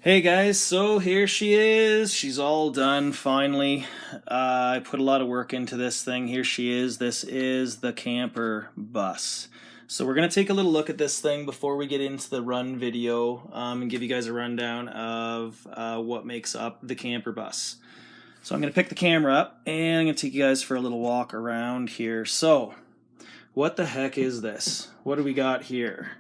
Hey guys, so here she is. She's all done finally. I put a lot of work into this thing. Here she is. This is the camper bus. So we're going to take a little look at this thing before we get into the run video and give you guys a rundown of what makes up the camper bus. So I'm going to pick the camera up and I'm going to take you guys for a little walk around here. So what the heck is this? What do we got here?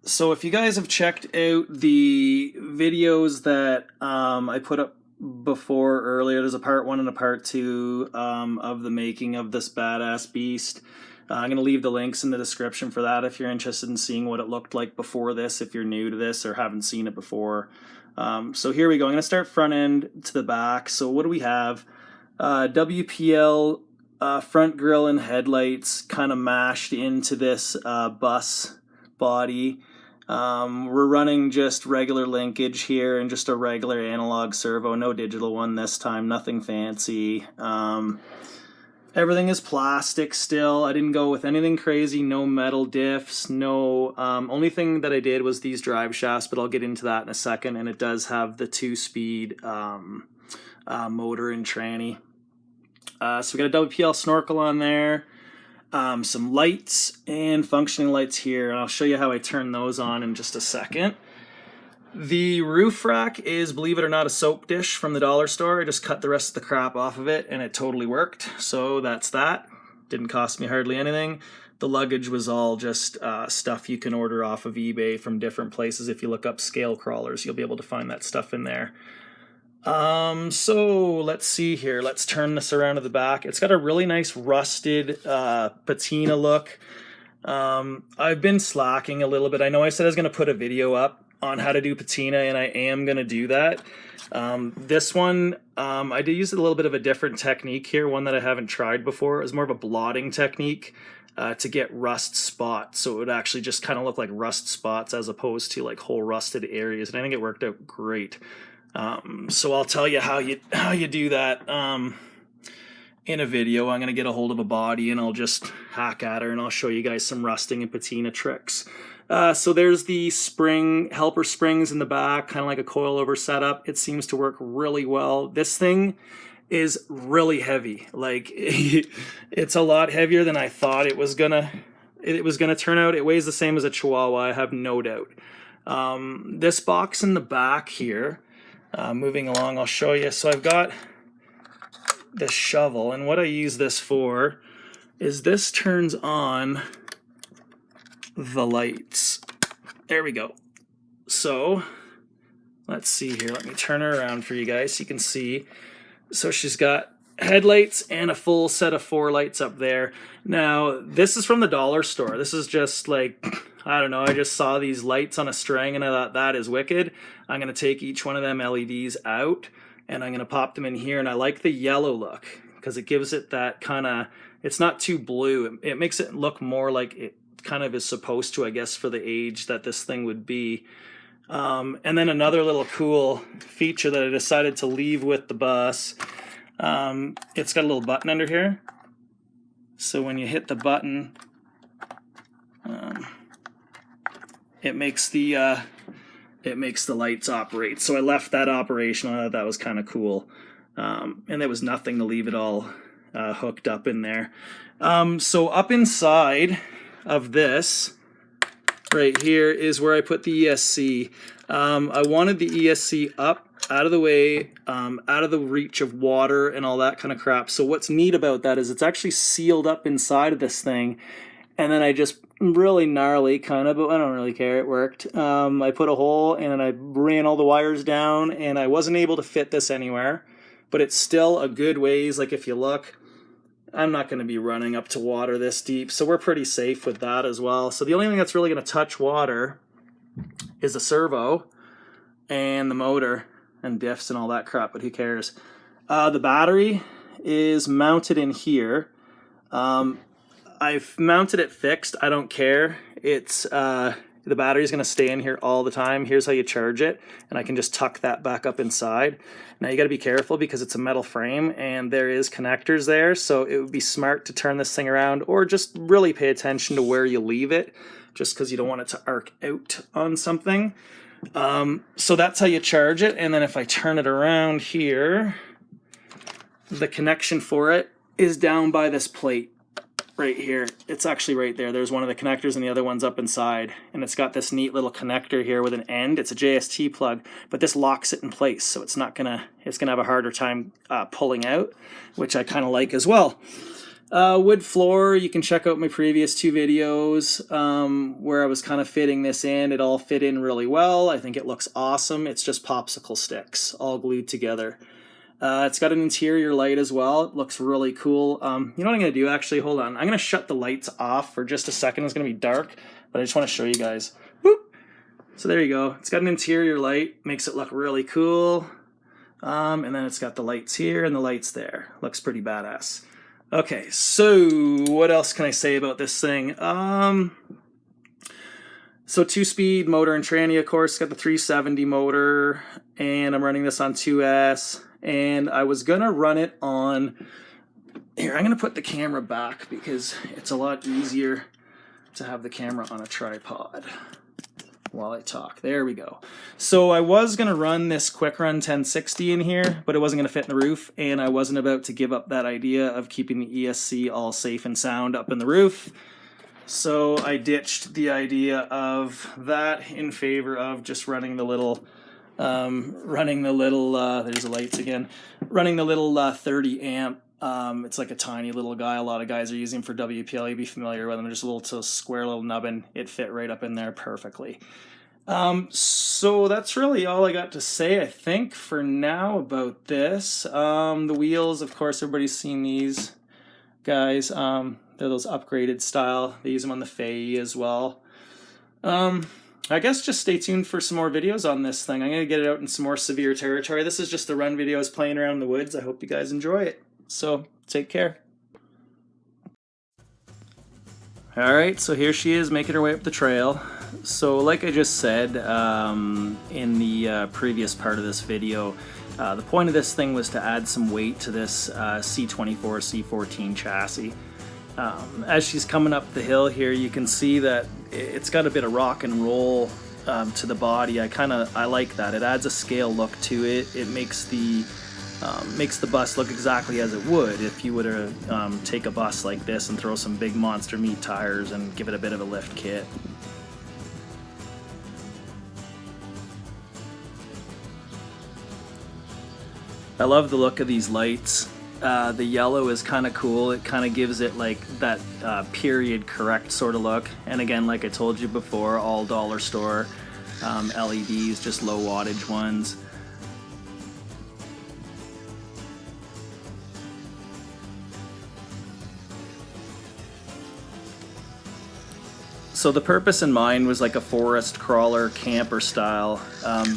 So if you guys have checked out the videos that I put up before earlier, there's a part 1 and a part 2 of the making of this badass beast. I'm going to leave the links in the description for that if you're interested in seeing what it looked like before this, if you're new to this or haven't seen it before. So here we go. I'm going to start front end to the back. So what do we have? WPL front grille and headlights kind of mashed into this bus body. We're running just regular linkage here and just a regular analog servo, no digital one this time, nothing fancy. Everything is plastic still. I didn't go with anything crazy, no metal diffs, no, only thing that I did was these drive shafts, but I'll get into that in a second, and it does have the 2-speed motor and tranny. So we got a WPL snorkel on there. Some lights and functioning lights here, and I'll show you how I turn those on in just a second. The roof rack is, believe it or not, a soap dish from the dollar store. I just cut the rest of the crap off of it and it totally worked. So that's that. Didn't cost me hardly anything. The luggage was all just stuff you can order off of eBay from different places. If you look up scale crawlers, you'll be able to find that stuff in there. So let's see here. Let's turn this around to the back. It's got a really nice rusted patina look. I've been slacking a little bit. I know I said I was going to put a video up on how to do patina, and I am going to do that. This one, I did use a little bit of a different technique here, one that I haven't tried before. It was more of a blotting technique to get rust spots. So it would actually just kind of look like rust spots as opposed to like whole rusted areas. And I think it worked out great. So I'll tell you how you do that in a video. I'm going to get a hold of a body and I'll just hack at her and I'll show you guys some rusting and patina tricks. So there's the spring, helper springs in the back, kind of like a coilover setup. It seems to work really well. This thing is really heavy. Like it's a lot heavier than I thought it was gonna turn out. It weighs the same as a Chihuahua, I have no doubt. This box in the back here, moving along, I'll show you. So I've got this shovel, and what I use this for is this turns on the lights. There we go. So let's see here. Let me turn her around for you guys so you can see. So she's got headlights and a full set of 4 lights up there. Now, this is from the dollar store. This is just like, I don't know, I just saw these lights on a string and I thought that is wicked. I'm going to take each one of them LEDs out and I'm going to pop them in here. And I like the yellow look because it gives it that kind of, it's not too blue. It makes it look more like it kind of is supposed to, I guess, for the age that this thing would be. And then another little cool feature that I decided to leave with the bus. It's got a little button under here. So when you hit the button, it makes the lights operate. So I left that operational. I thought that was kind of cool. And there was nothing to leave it all hooked up in there. So up inside of this right here is where I put the ESC. I wanted the ESC up, out of the way, out of the reach of water and all that kind of crap. So what's neat about that is it's actually sealed up inside of this thing. And then I just really gnarly kind of, but I don't really care. It worked. I put a hole and then I ran all the wires down and I wasn't able to fit this anywhere, but it's still a good ways. Like if you look, I'm not going to be running up to water this deep. So we're pretty safe with that as well. So the only thing that's really going to touch water is the servo and the motor and diffs and all that crap, but who cares? The battery is mounted in here. I've mounted it fixed. I don't care. It's the battery's going to stay in here all the time. Here's how you charge it, and I can just tuck that back up inside. Now you got to be careful because it's a metal frame and there is connectors there, so it would be smart to turn this thing around or just really pay attention to where you leave it, just because you don't want it to arc out on something. So that's how you charge it. And then if I turn it around here, the connection for it is down by this plate right here. It's actually right there. There's one of the connectors and the other one's up inside. And it's got this neat little connector here with an end. It's a JST plug, but this locks it in place. So it's gonna have a harder time pulling out, which I kind of like as well. Wood floor, you can check out my previous 2 videos where I was kind of fitting this in. It all fit in really well. I think it looks awesome. It's just popsicle sticks all glued together. It's got an interior light as well. It looks really cool. You know what I'm going to do actually? Hold on. I'm going to shut the lights off for just a second. It's going to be dark, but I just want to show you guys. Whoop. So there you go. It's got an interior light. Makes it look really cool. And then it's got the lights here and the lights there. Looks pretty badass. Okay, so what else can I say about this thing? So 2-speed motor and tranny, of course. Got the 370 motor, and I'm running this on 2S. And I was gonna run it on, here, I'm gonna put the camera back because it's a lot easier to have the camera on a tripod while I talk. There we go. So I was gonna run this Quick Run 1060 in here, but it wasn't gonna fit in the roof, and I wasn't about to give up that idea of keeping the ESC all safe and sound up in the roof. So I ditched the idea of that in favor of just running the little there's the lights again, running the little 30 amp. It's like a tiny little guy. A lot of guys are using for WPL. You'd be familiar with them. Just a little square little nubbin. It fit right up in there perfectly. So that's really all I got to say, I think, for now about this. The wheels, of course, everybody's seen these guys. They're those upgraded style. They use them on the Faye as well. I guess just stay tuned for some more videos on this thing. I'm going to get it out in some more severe territory. This is just the run videos playing around in the woods. I hope you guys enjoy it. So, take care. Alright, so here she is making her way up the trail. So like I just said in the previous part of this video, the point of this thing was to add some weight to this C24, C14 chassis. As she's coming up the hill here, you can see that it's got a bit of rock and roll to the body. I like that. It adds a scale look to it. It makes the bus look exactly as it would if you were to take a bus like this and throw some big monster meat tires and give it a bit of a lift kit. I love the look of these lights. The yellow is kind of cool. It kind of gives it like that period correct sort of look. And again, like I told you before, all dollar store LEDs, just low wattage ones. So the purpose in mind was like a forest crawler camper style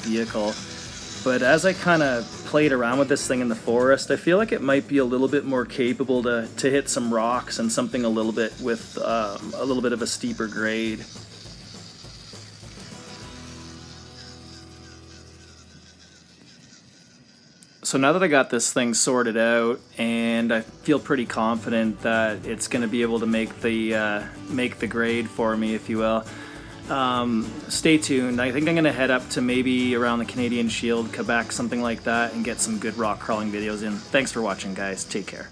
vehicle. But as I kind of played around with this thing in the forest, I feel like it might be a little bit more capable to hit some rocks and something a little bit with a little bit of a steeper grade. So now that I got this thing sorted out, and I feel pretty confident that it's going to be able to make the grade for me, if you will. Stay tuned. I think I'm going to head up to maybe around the Canadian Shield, Quebec, something like that, and get some good rock crawling videos in. Thanks for watching, guys. Take care.